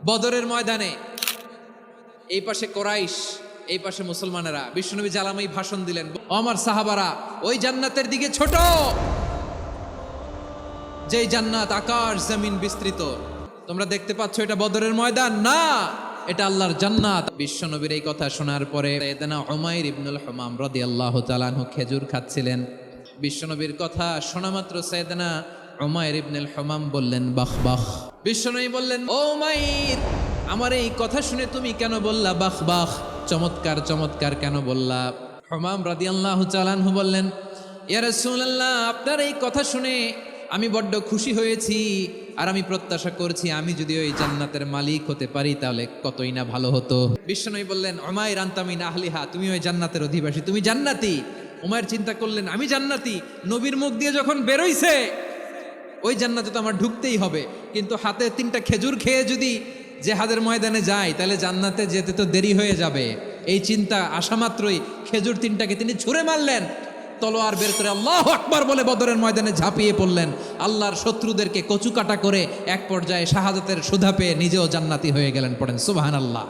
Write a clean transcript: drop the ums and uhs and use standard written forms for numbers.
বদরের ময়দানে এই পাশে কোরাইশ, এই পাশে মুসলমানেরা। বিশ্বনবী জালামাই ভাষণ দিলেন, আমার সাহাবারা ওই জান্নাতের দিকে ছোট, যেই জান্নাত আকাশ জমিন বিস্তৃত। তোমরা দেখতে পাচ্ছ এটা বদরের ময়দান না, এটা আল্লাহর জান্নাত। বিশ্বনবীর এই কথা শোনার পরে সাইয়েদনা উমাইর ইবনুল হুমাম রাদিয়াল্লাহু তাআলা আনহু খেজুর খাচ্ছিলেন। বিশ্বনবীর কথা শোনা মাত্র সাইয়েদনা উমাইর ইবনুল হুমাম বললেন, বাহ বাহ। বিশ্বনবী বললেন, ও উমাইর, আমার এই কথা শুনে তুমি কেন বললা বাহ বাহ, চমৎকার চমৎকার কেন বললা? হুমাম রাদিয়াল্লাহু তাআলা আনহু বললেন, ইয়া রাসূলুল্লাহ, আপনার এই কথা শুনে আমি বড্ড খুশি হয়েছি, আর আমি প্রত্যাশা করছি আমি যদি ওই জান্নাতের মালিক হতে পারি তাহলে কতই না ভালো হতো। বিশ্বনবী বললেন, উমাইর আনতা মিন আহলিহা, তুমি ওই জান্নাতের অধিবাসী, তুমি জান্নাতি। উমাইর চিন্তা করলেন, আমি জান্নাতি, নবীর মুখ দিয়ে যখন বেরোইছে ওই জান্নাতে তো আমার ঢুকতেই হবে, কিন্তু হাতে 3টা খেজুর খেয়ে যদি জেহাদের ময়দানে যাই তাহলে জান্নাতে যেতে তো দেরি হয়ে যাবে। এই চিন্তা আসা মাত্রই খেজুর 3টাকে তিনি ছুঁড়ে মারলেন, তলোয়ার বের করে আল্লাহু আকবার বলে বদরের ময়দানে ঝাঁপিয়ে পড়লেন। আল্লাহর শত্রুদেরকে কচুকাটা করে এক পর্যায়ে শাহাদাতের সুধা পেয়ে নিজেও জান্নাতি হয়ে গেলেন। পড়েন সুবহানাল্লাহ।